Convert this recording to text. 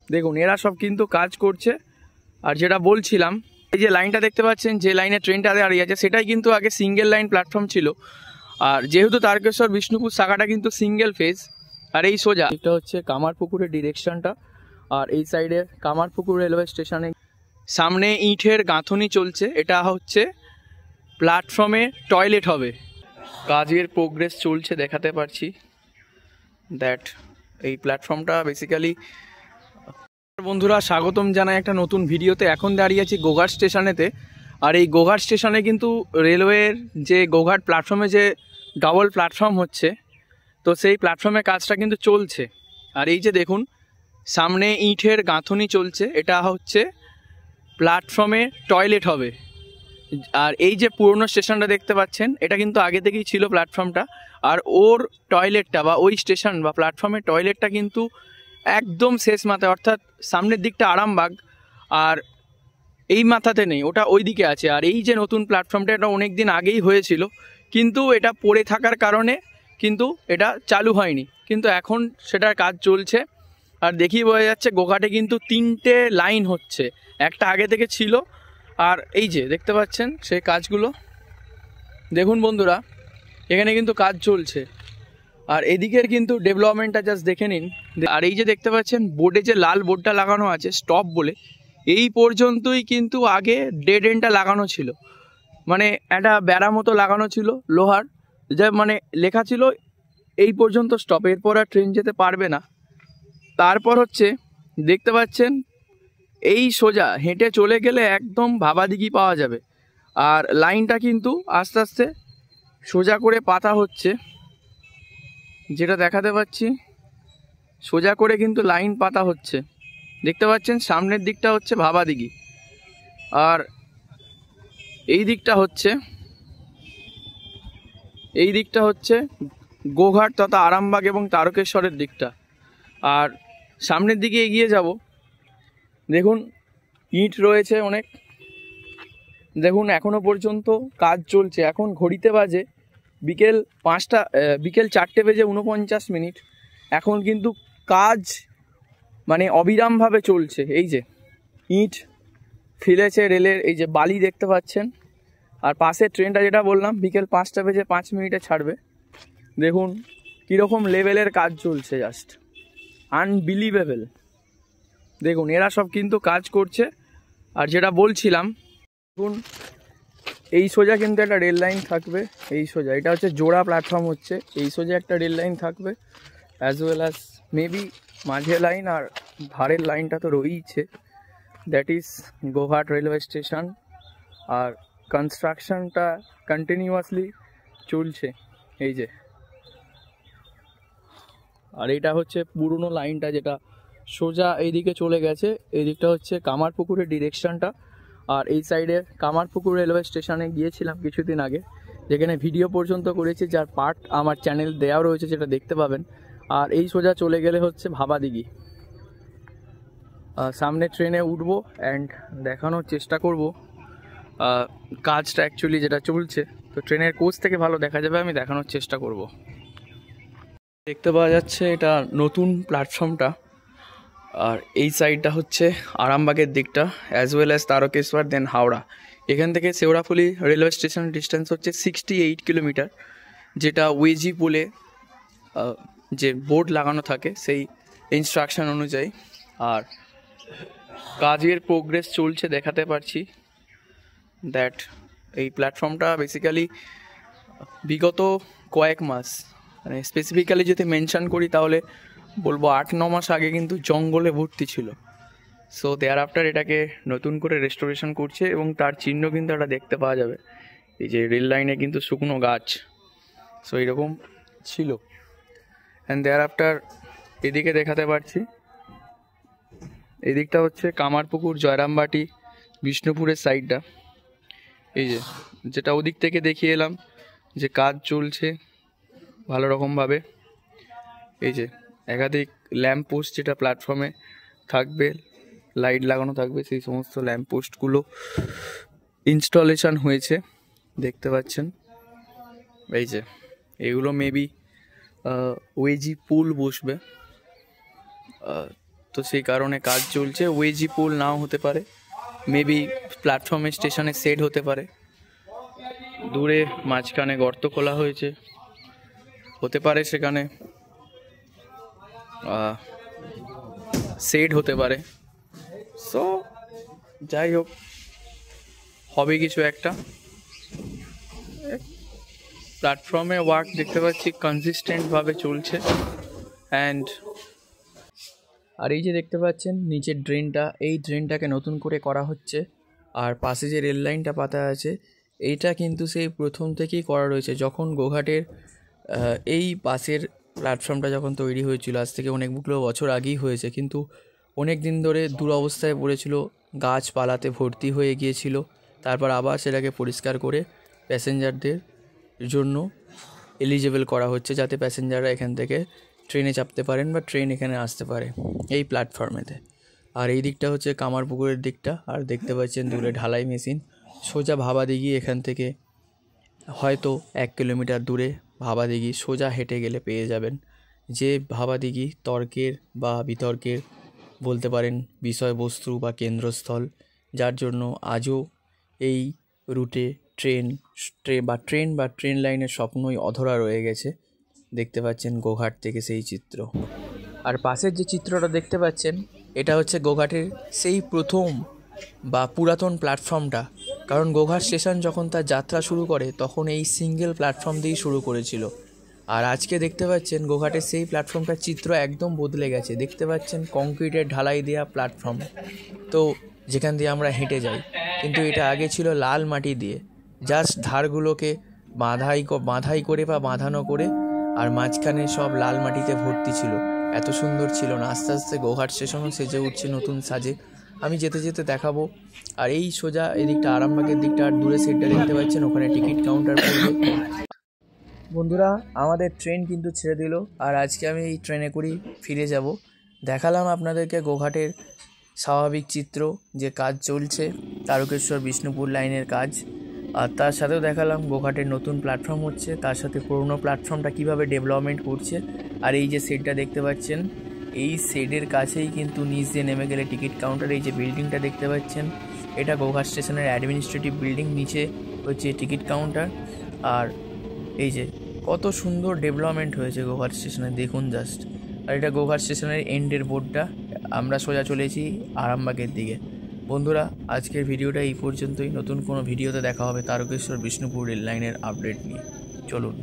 দেখুন এরা সব কিন্তু কাজ করছে। আর যেটা বলছিলাম, এই যে লাইনটা দেখতে পাচ্ছেন, যে লাইনে ট্রেনটা দাঁড়িয়ে আছে সেটাই কিন্তু আগে সিঙ্গেল লাইন প্ল্যাটফর্ম ছিল। আর যেহেতু তারকেশ্বর বিষ্ণুপুর শাখাটা কিন্তু সিঙ্গেল ফেজ, আর এই সোজা এটা হচ্ছে কামারপুকুরের ডিরেকশনটা। আর এই সাইডে কামারপুকুর রেলওয়ে স্টেশনে সামনে ইটের গাঁথনি চলছে, এটা হচ্ছে প্ল্যাটফর্মে টয়লেট হবে। কাজের প্রোগ্রেস চলছে দেখাতে পারছি। দ্যাট এই প্ল্যাটফর্মটা বেসিক্যালি, বন্ধুরা স্বাগতম জানাই একটা নতুন ভিডিওতে। এখন দাঁড়িয়ে আছি গোঘাট স্টেশনেতে। আর এই গোঘাট স্টেশনে কিন্তু রেলওয়ের যে গোঘাট প্ল্যাটফর্মে যে ডাবল প্ল্যাটফর্ম হচ্ছে, তো সেই প্ল্যাটফর্মে কাজটা কিন্তু চলছে। আর এই যে দেখুন সামনে ইটের গাঁথনি চলছে, এটা হচ্ছে প্ল্যাটফর্মে টয়লেট হবে। আর এই যে পুরনো স্টেশনটা দেখতে পাচ্ছেন, এটা কিন্তু আগে থেকেই ছিল প্ল্যাটফর্মটা। আর ওর টয়লেটটা বা ওই স্টেশন বা প্ল্যাটফর্মের টয়লেটটা কিন্তু একদম শেষ মাথায়, অর্থাৎ সামনের দিকটা আরামবাগ, আর এই মাথাতে নেই, ওটা ওই দিকে আছে। আর এই যে নতুন প্ল্যাটফর্মটা, এটা অনেক দিন আগেই হয়েছিল, কিন্তু এটা পড়ে থাকার কারণে কিন্তু এটা চালু হয়নি, কিন্তু এখন সেটার কাজ চলছে। আর দেখি বোঝা যাচ্ছে গোঘাটে কিন্তু 3টে লাইন হচ্ছে, একটা আগে থেকে ছিল। আর এই যে দেখতে পাচ্ছেন সেই কাজগুলো, দেখুন বন্ধুরা এখানে কিন্তু কাজ চলছে। আর এদিকের কিন্তু ডেভেলপমেন্টটা জাস্ট দেখে নিন। আর এই যে দেখতে পাচ্ছেন বোর্ডে যে লাল বোর্ডটা লাগানো আছে স্টপ বলে, এই পর্যন্তই কিন্তু আগে ডেড এন্ডটা লাগানো ছিল, মানে একটা বেড়া মতো লাগানো ছিল লোহার, যা মানে লেখা ছিল এই পর্যন্ত স্টপ, এরপর আর ট্রেন যেতে পারবে না। তারপর হচ্ছে দেখতে পাচ্ছেন এই সোজা হেঁটে চলে গেলে একদম ভাবাদিঘি পাওয়া যাবে। আর লাইনটা কিন্তু আস্তে আস্তে সোজা করে পাতা হচ্ছে, যেটা দেখাতে পাচ্ছি সোজা করে কিন্তু লাইন পাতা হচ্ছে। দেখতে পাচ্ছেন সামনের দিকটা হচ্ছে ভাবাদিঘি, আর এই দিকটা হচ্ছে গোঘাট তথা আরামবাগ এবং তারকেশ্বরের দিকটা। আর সামনের দিকে এগিয়ে যাব, দেখুন ইট রয়েছে অনেক। দেখুন এখনো পর্যন্ত কাজ চলছে। এখন ঘড়িতে বাজে বিকেল 4:49। এখন কিন্তু কাজ মানে অবিরামভাবে চলছে। এই যে ইট ফেলেছে রেলের, এই যে বালি দেখতে পাচ্ছেন। আর পাশের ট্রেনটা যেটা বললাম বিকেল 5:05 ছাড়বে। দেখুন কীরকম লেভেলের কাজ চলছে, জাস্ট আনবিলিভেবল। দেখুন এরা সব কিন্তু কাজ করছে। আর যেটা বলছিলাম, দেখুন এই সোজা কিন্তু একটা রেল লাইন থাকবে, এই সোজা এটা হচ্ছে জোড়া প্ল্যাটফর্ম হচ্ছে, এই সোজা একটা রেল লাইন থাকবে, অ্যাজ ওয়েল অ্যাজ মেবি মাঝে লাইন, আর ধারের লাইনটা তো রয়েইছে, that is Goghat railway station. আর কনস্ট্রাকশনটা কন্টিনিউয়াসলি চলছে, এই যে। আর এটা হচ্ছে পুরনো লাইনটা, যেটা সোজা এইদিকে চলে গেছে, এই দিকটা হচ্ছে কামারপুকুরের ডিরেকশনটা। আর এই সাইডে কামারপুকুর রেলওয়ে স্টেশনে গিয়েছিলাম কিছুদিন আগে, যেখানে ভিডিও পর্যন্ত করেছি, যার পার্ট আমার চ্যানেল দেওয়া রয়েছে, যেটা দেখতে পাবেন। আর এই সোজা চলে গেলে হচ্ছে ভাবাদিঘি। সামনে ট্রেনে উঠবো অ্যান্ড দেখানোর চেষ্টা করব কাজটা অ্যাকচুয়ালি যেটা চলছে। তো ট্রেনের কোচ থেকে ভালো দেখা যাবে, আমি দেখানোর চেষ্টা করব। দেখতে পাওয়া যাচ্ছে এটা নতুন প্ল্যাটফর্মটা। আর এই সাইডটা হচ্ছে আরামবাগের দিকটা, অ্যাজ ওয়েল অ্যাজ তারকেশ্বর, দেন হাওড়া। এখান থেকে শেওড়াফুলি রেলওয়ে স্টেশনের ডিস্টেন্স হচ্ছে 68 কিলোমিটার, যেটা ওয়েজি পুলে যে বোর্ড লাগানো থাকে সেই ইনস্ট্রাকশন অনুযায়ী। আর কাজের প্রোগ্রেস চলছে দেখাতে পারছি। দ্যাট এই প্ল্যাটফর্মটা বেসিক্যালি বিগত কয়েক মাস, মানে স্পেসিফিক্যালি যদি মেনশন করি তাহলে বলবো 8-9 মাস আগে কিন্তু জঙ্গলে ভর্তি ছিল। সো দেয়ার আফটার এটাকে নতুন করে রেস্টোরেশন করছে, এবং তার চিহ্ন কিন্তু এটা দেখতে পাওয়া যাবে। এই যে রেল লাইনে কিন্তু শুকনো গাছ, সো এরকম ছিল। অ্যান্ড দেয়ার আফটার এদিকে দেখাতে পারছি, এদিকটা হচ্ছে কামারপুকুর, জয়রামবাটি, বিষ্ণুপুরের সাইডটা। এই যে যেটা ওদিক থেকে দেখিয়ে এলাম যে কাজ চলছে ভালো রকমভাবে। এই যে একাধিক ল্যাম্প পোস্ট যেটা প্ল্যাটফর্মে থাকবে, লাইট লাগানো থাকবে, সেই সমস্ত ল্যাম্প পোস্টগুলো ইনস্টলেশন হয়েছে দেখতে পাচ্ছেন। এই যে এগুলো মেবি ওয়েজি পুল বসবে। তো সেই কারণে কাজ চলছে। ওয়েজি পুল নাও হতে পারে, মেবি প্ল্যাটফর্মের স্টেশনে সেট হতে পারে। দূরে মাঝখানে গর্ত খোলা হয়েছে, হতে পারে সেখানে সেট হতে পারে। সো যাই হোক, হবে কিছু একটা। প্ল্যাটফর্মে ওয়ার্ক দেখতে পাচ্ছি কনসিস্টেন্টভাবে চলছে। অ্যান্ড আর এই যে দেখতে পাচ্ছেন নিচের ড্রেনটা, এই ড্রেনটাকে নতুন করে করা হচ্ছে। আর পাশে যে রেল লাইনটা পাতা আছে, এইটা কিন্তু সেই প্রথম থেকেই করা রয়েছে। যখন গোঘাটের এই বাসের প্ল্যাটফর্মটা যখন তৈরি হয়েছিল, আজ থেকে অনেকগুলো বছর আগেই হয়েছে, কিন্তু অনেক দিন ধরে দুরবস্থায় পড়েছিল, গাছপালাতে ভর্তি হয়ে গিয়েছিল। তারপর আবার সেটাকে পরিষ্কার করে প্যাসেঞ্জারদের জন্য এলিজেবল করা হচ্ছে, যাতে প্যাসেঞ্জাররা এখান থেকে ট্রেনে চাপতে পারেন বা ট্রেন এখানে আসতে পারে এই প্ল্যাটফর্মেতে। আর এই দিকটা হচ্ছে কামারপুকুরের দিকটা। আর দেখতে পাচ্ছেন দূরে ঢালাই মেশিন। সোজা ভাবাদিঘি এখান থেকে হয়তো 1 কিলোমিটার দূরে ভাবাদিঘি, সোজা হেঁটে গেলে পেয়ে যাবেন। যে ভাবাদিঘি তর্কের বা বিতর্কের বলতে পারেন বিষয়বস্তু বা কেন্দ্রস্থল, যার জন্য আজও এই রুটে ট্রেন লাইনের স্বপ্নই অধরা রয়ে গেছে। দেখতে পাচ্ছেন গোঘাট থেকে সেই চিত্র। আর পাশের যে চিত্রটা দেখতে পাচ্ছেন, এটা হচ্ছে গোঘাটের সেই প্রথম বা পুরাতন প্ল্যাটফর্মটা। কারণ গোঘাট স্টেশন যখন তার যাত্রা শুরু করে, তখন এই সিঙ্গেল প্ল্যাটফর্ম দিয়েই শুরু করেছিল। আর আজকে দেখতে পাচ্ছেন গোঘাটের সেই প্ল্যাটফর্মটার চিত্র একদম বদলে গেছে। দেখতে পাচ্ছেন কংক্রিটের ঢালাই দেওয়া প্ল্যাটফর্ম, তো যেখান দিয়ে আমরা হেঁটে যাই। কিন্তু এটা আগে ছিল লাল মাটি দিয়ে, জাস্ট ধারগুলোকে বাঁধাই করে বা বাঁধানো করে, আর মাঝখানে সব লাল মাটিতে ভর্তি ছিল। এত সুন্দর ছিল না। আস্তে আস্তে গোঘাট স্টেশনও সেজে উঠছে নতুন সাজে। আমি যেতে যেতে দেখাবো। আর এই সোজা এদিকটা আরামবাগের দিকটা, আর দূরে সেটটা দেখতে পাচ্ছেন, ওখানে টিকিট কাউন্টার পড়বে। বন্ধুরা, আমাদের ট্রেন কিন্তু ছেড়ে দিল। আর আজকে আমি এই ট্রেনে করেই ফিরে যাব। দেখালাম আপনাদেরকে গোঘাটের স্বাভাবিক চিত্র, যে কাজ চলছে তারকেশ্বর বিষ্ণুপুর লাইনের কাজ। আর তার সাথেও দেখালাম গোঘাটের নতুন প্ল্যাটফর্ম হচ্ছে, তার সাথে পুরনো প্ল্যাটফর্মটা কীভাবে ডেভেলপমেন্ট করছে। আর এই যে শেডটা দেখতে পাচ্ছেন, এই শেডের কাছেই কিন্তু নিচ দিয়ে নেমে গেলে টিকিট কাউন্টার। এই যে বিল্ডিংটা দেখতে পাচ্ছেন, এটা গোঘাট স্টেশনের অ্যাডমিনিস্ট্রেটিভ বিল্ডিং, নিচে হচ্ছে টিকিট কাউন্টার। আর এই যে কত সুন্দর ডেভেলপমেন্ট হয়েছে গোঘাট স্টেশনে, দেখুন জাস্ট। আর এটা গোঘাট স্টেশনের এন্ডের বোর্ডটা। আমরা সোজা চলেছি আরামবাগের দিকে। বন্ধুরা, আজকের ভিডিওটা এই পর্যন্তই। নতুন কোনো ভিডিওতে দেখা হবে তারকেশ্বর বিষ্ণুপুর রেল লাইনের আপডেট নিয়ে। চলুন।